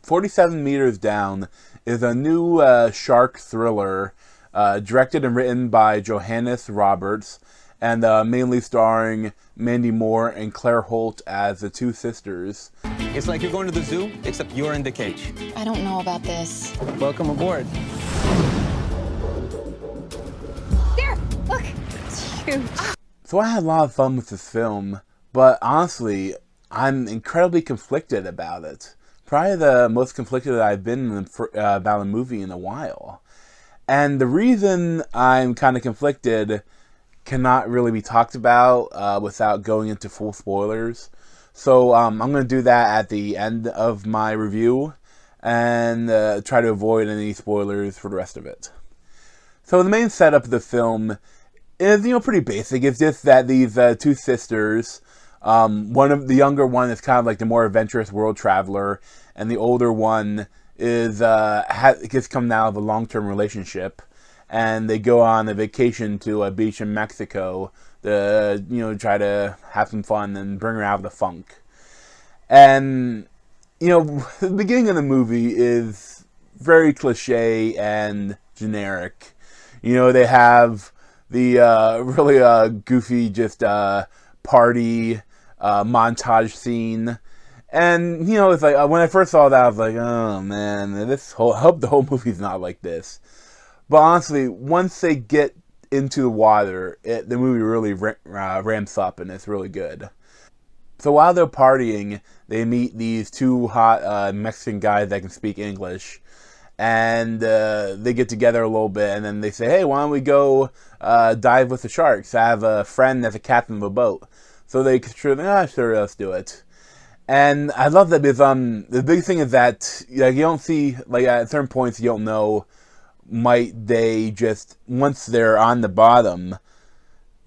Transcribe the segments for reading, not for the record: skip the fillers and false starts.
47 Meters Down is a new shark thriller directed and written by Johannes Roberts, and mainly starring Mandy Moore and Claire Holt as the two sisters. It's like you're going to the zoo, except you're in the cage. I don't know about this. Welcome aboard. There! Look! It's huge. So I had a lot of fun with this film, but honestly, I'm incredibly conflicted about it. Probably the most conflicted I've been about a movie in a while. And the reason I'm kind of conflicted cannot really be talked about without going into full spoilers. So I'm going to do that at the end of my review and try to avoid any spoilers for the rest of it. So the main setup of the film is, pretty basic. It's just that these two sisters, the younger one is kind of like the more adventurous world traveler, and the older one is just coming out of a long-term relationship, and they go on a vacation to a beach in Mexico to try to have some fun and bring her out of the funk. And the beginning of the movie is very cliche and generic. They have the really goofy just party montage scene. And, it's like, when I first saw that, I was like, oh man, I hope the whole movie's not like this. But honestly, once they get into the water, the movie really ramps up, and it's really good. So while they're partying, they meet these two hot Mexican guys that can speak English. And they get together a little bit, and then they say, hey, why don't we go dive with the sharks? I have a friend that's a captain of a boat. So they sure, let's do it. And I love that because the big thing is that you don't see, at certain points you don't know, might they just, once they're on the bottom,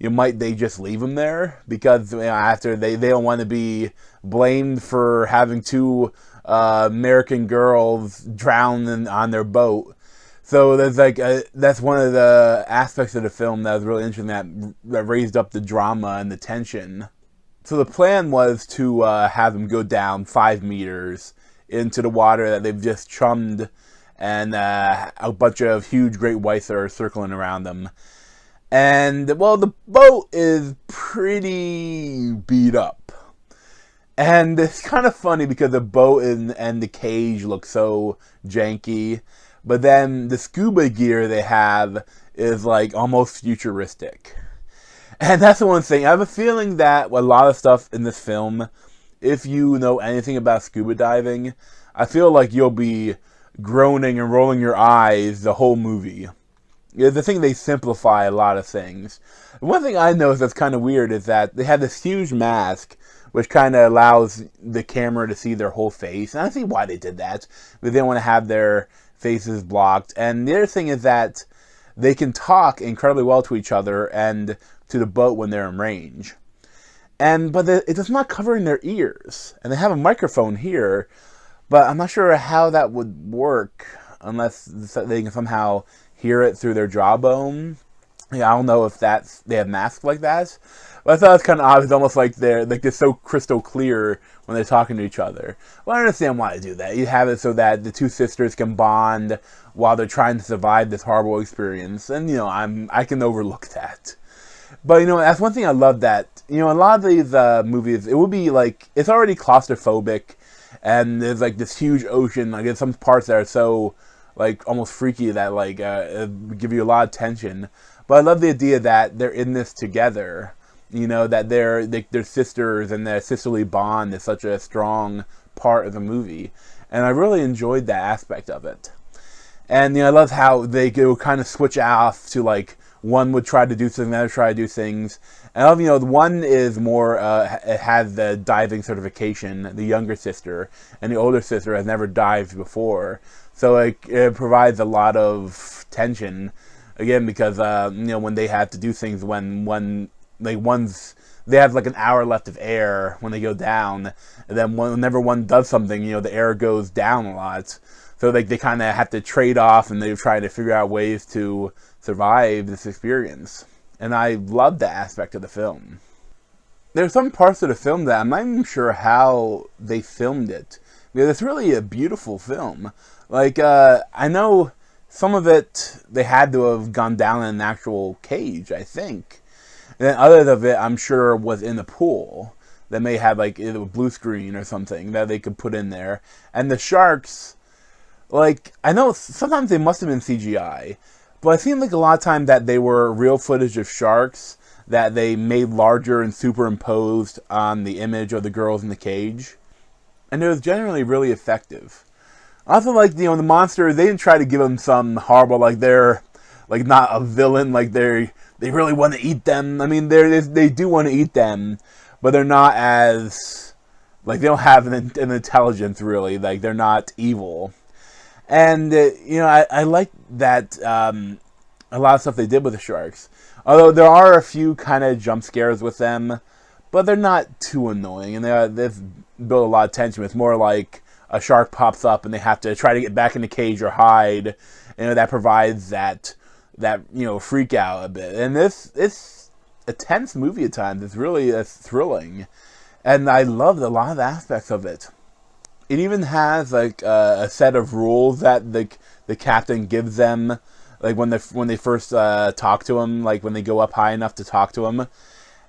might they just leave them there? Because after they don't want to be blamed for having two American girls drown on their boat. So there's that's one of the aspects of the film that was really interesting, that raised up the drama and the tension. So the plan was to have them go down 5 meters into the water that they've just chummed, and a bunch of huge great whites are circling around them. And, well, the boat is pretty beat up. And it's kind of funny because the boat and the cage look so janky, but then the scuba gear they have is almost futuristic. And that's the one thing. I have a feeling that a lot of stuff in this film, if you know anything about scuba diving, I feel like you'll be groaning and rolling your eyes the whole movie. The thing, they simplify a lot of things. One thing I noticed that's kind of weird is that they have this huge mask, which kind of allows the camera to see their whole face. And I see why they did that, but they don't want to have their faces blocked. And the other thing is that they can talk incredibly well to each other and to the boat when they're in range. But it's not covering their ears. And they have a microphone here, but I'm not sure how that would work unless they can somehow hear it through their jawbone. I don't know if they have masks like that. But I thought it was kind of odd. It's almost like they're so crystal clear when they're talking to each other. Well, I understand why they do that. You have it so that the two sisters can bond while they're trying to survive this horrible experience. And, I can overlook that. But, that's one thing I love, that, a lot of these movies, it would be it's already claustrophobic, and there's this huge ocean, there's some parts that are so almost freaky that give you a lot of tension. But I love the idea that they're in this together, that they're sisters, and their sisterly bond is such a strong part of the movie. And I really enjoyed that aspect of it. And I love how they go kind of switch off to one would try to do something, the other try to do things. And I love, the one is more, has the diving certification, the younger sister, and the older sister has never dived before. So it provides a lot of tension, again, because, when they have to do things they have an hour left of air when they go down, and then whenever one does something, the air goes down a lot. So they kind of have to trade off, and they're trying to figure out ways to survive this experience. And I love that aspect of the film. There's some parts of the film that I'm not even sure how they filmed it, because it's really a beautiful film. Like, I know some of it, they had to have gone down in an actual cage, I think. And then others of it, I'm sure, was in the pool. That may have, like, either a blue screen or something that they could put in there. And the sharks, like, I know sometimes they must have been CGI, but it seemed like a lot of time that they were real footage of sharks that they made larger and superimposed on the image of the girls in the cage. And it was generally really effective. Also, like, the monster, they didn't try to give them some horrible, like, they're, like, not a villain, like, they really want to eat them. I mean, they do want to eat them, but they're not as, like, they don't have an intelligence, really. Like, they're not evil. And, I like that, a lot of stuff they did with the sharks. Although there are a few kind of jump scares with them, but they're not too annoying, and they've built a lot of tension. It's more like a shark pops up and they have to try to get back in the cage or hide. That provides that freak out a bit. And it's a tense movie at times. It's really thrilling, and I loved a lot of aspects of it. It even has like a set of rules that the captain gives them, like when they first talk to him, like when they go up high enough to talk to him.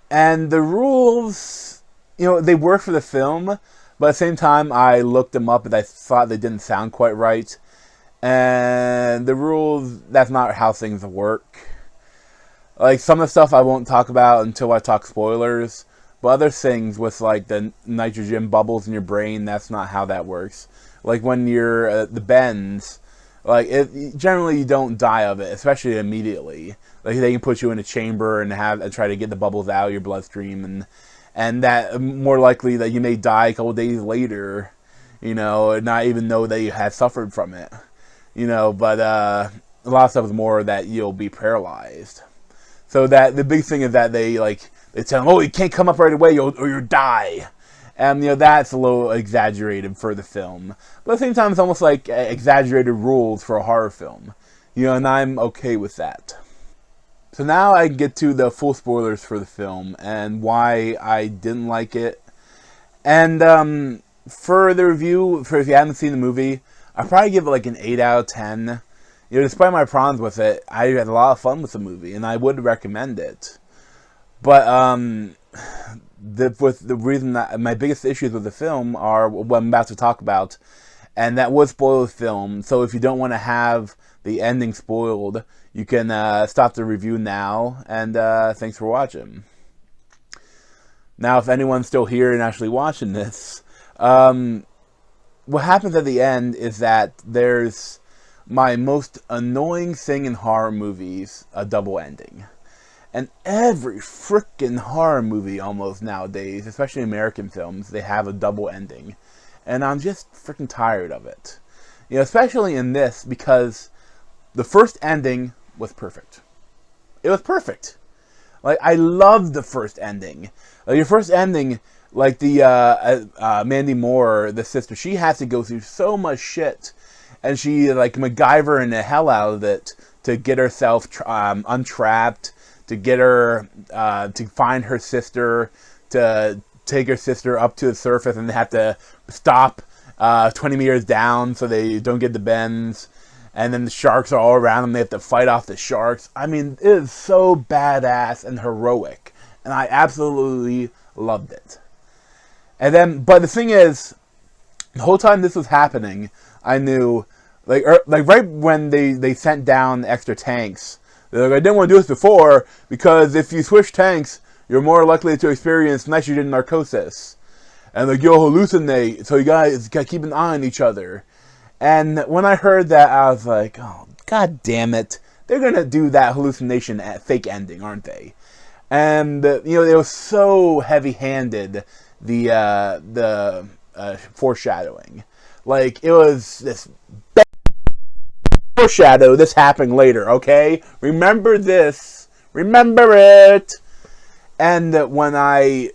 And the rules, they work for the film. But at the same time, I looked them up and I thought they didn't sound quite right. And the rules, that's not how things work. Like, some of the stuff I won't talk about until I talk spoilers. But other things with, like, the nitrogen bubbles in your brain, that's not how that works. Like, when you're, the bends, like, generally you don't die of it, especially immediately. Like, they can put you in a chamber and try to get the bubbles out of your bloodstream, and that more likely that you may die a couple days later, and not even know that you had suffered from it, but a lot of stuff is more that you'll be paralyzed. So that the big thing is that they tell them, oh, you can't come up right away or you'll die. And, that's a little exaggerated for the film. But at the same time, it's almost like exaggerated rules for a horror film, and I'm okay with that. So now I get to the full spoilers for the film and why I didn't like it. And for the review, if you haven't seen the movie, I'd probably give it like an 8 out of 10. Despite my problems with it, I had a lot of fun with the movie, and I would recommend it. But with the reason that my biggest issues with the film are what I'm about to talk about, and that would spoil the film. So if you don't want to have the ending spoiled, you can stop the review now, and thanks for watching. Now, if anyone's still here and actually watching this, what happens at the end is that there's my most annoying thing in horror movies, a double ending. And every freaking horror movie almost nowadays, especially American films, they have a double ending. And I'm just freaking tired of it. Especially in this, because the first ending was perfect. It was perfect. Like, I loved the first ending. Your first ending, like the Mandy Moore, the sister, she has to go through so much shit, and she like MacGyver in the hell out of it to get herself untrapped, to get her to find her sister, to take her sister up to the surface, and they have to stop 20 meters down so they don't get the bends. And then the sharks are all around them. They have to fight off the sharks. I mean, it is so badass and heroic. And I absolutely loved it. And then, but the thing is, the whole time this was happening, I knew, like right when they sent down the extra tanks, they're like, I didn't want to do this before, because if you switch tanks, you're more likely to experience nitrogen narcosis. And like, you'll hallucinate, so you guys gotta keep an eye on each other. And when I heard that, I was like, oh, god damn it. They're going to do that hallucination fake ending, aren't they? And, it was so heavy-handed, the foreshadowing. Like, it was this foreshadow this happening later, okay? Remember this. Remember it. And when I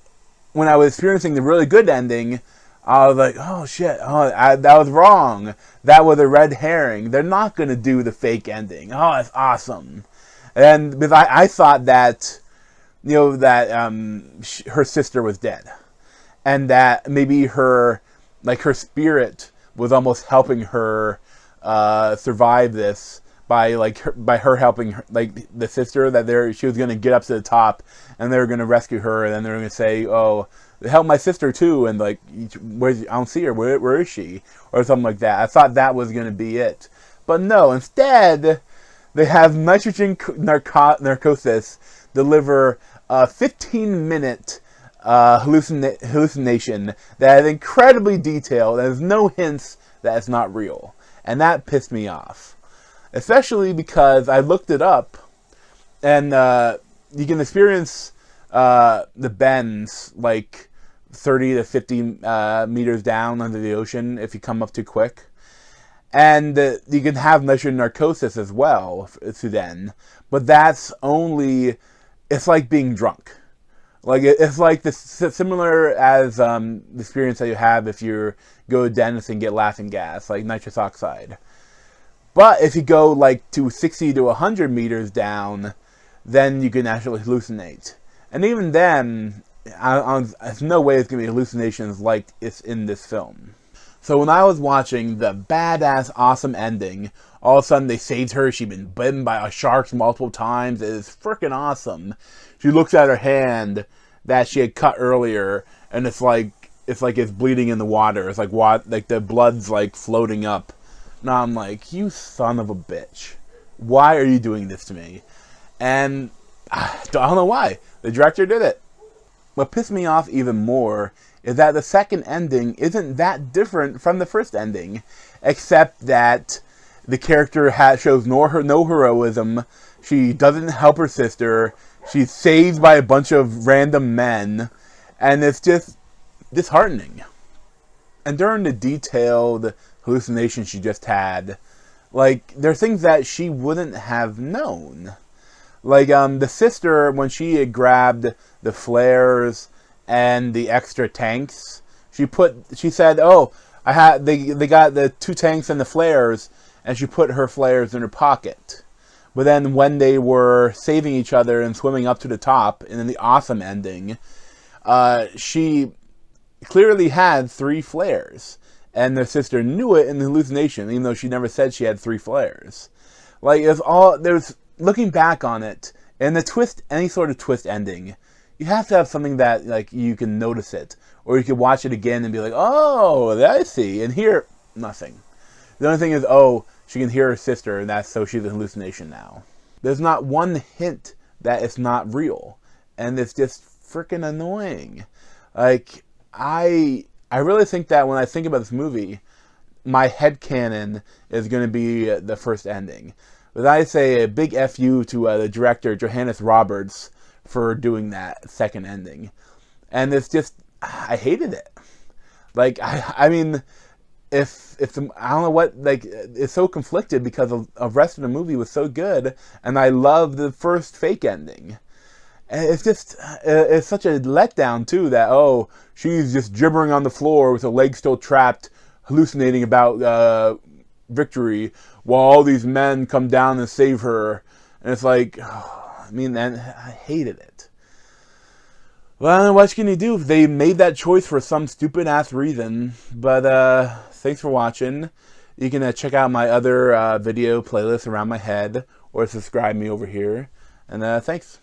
was experiencing the really good ending, I was like, oh shit, that was wrong. That was a red herring. They're not going to do the fake ending. Oh, that's awesome. And because I thought that, that her sister was dead. And that maybe her like her spirit was almost helping her survive this by her helping her, like the sister that she was going to get up to the top and they were going to rescue her, and then they're going to say, oh, help my sister too, and like, I don't see her, where is she, or something like that. I thought that was going to be it, but no, instead they have nitrogen narcosis deliver a 15-minute hallucination that is incredibly detailed. There's no hints that it's not real, and that pissed me off, especially because I looked it up, and you can experience the bends like 30 to 50 meters down under the ocean if you come up too quick. And you can have nitrogen narcosis as well to then, but that's only, it's like being drunk. Like it's like this, similar as the experience that you have if you go to the dentist and get laughing gas, like nitrous oxide. But if you go like to 60 to 100 meters down, then you can actually hallucinate. And even then, there's no way it's going to be hallucinations like it's in this film. So when I was watching the badass, awesome ending, all of a sudden they saved her. She'd been bitten by sharks multiple times. It is freaking awesome. She looks at her hand that she had cut earlier, and it's like it's bleeding in the water. It's like the blood's like floating up. Now I'm like, you son of a bitch. Why are you doing this to me? And I don't know why. The director did it. What pissed me off even more is that the second ending isn't that different from the first ending, except that the character shows no heroism. She doesn't help her sister. She's saved by a bunch of random men, and it's just disheartening. And during the detailed hallucination she just had, like, there are things that she wouldn't have known. Like, the sister, when she had grabbed the flares and the extra tanks, she said, oh, they got the 2 tanks and the flares, and she put her flares in her pocket. But then when they were saving each other and swimming up to the top, and in the awesome ending, she clearly had 3 flares. And the sister knew it in the hallucination, even though she never said she had 3 flares. Like, looking back on it, and the twist, any sort of twist ending, you have to have something that, like, you can notice it. Or you can watch it again and be like, oh, I see. And here, nothing. The only thing is, oh, she can hear her sister, and so she's a hallucination now. There's not one hint that it's not real. And it's just freaking annoying. Like, I really think that when I think about this movie, my headcanon is going to be the first ending. But I say a big F you to the director, Johannes Roberts, for doing that second ending. And it's just, I hated it. Like, I mean, if I don't know what, like, it's so conflicted because the rest of the movie was so good, and I love the first fake ending. And it's just, it's such a letdown, too, that, oh, she's just gibbering on the floor with her legs still trapped, hallucinating about victory, while all these men come down and save her. And it's like, oh, I mean, and I hated it. Well, what can you do? They made that choice for some stupid-ass reason. But, thanks for watching. You can check out my other video playlist around my head, or subscribe me over here. And, thanks.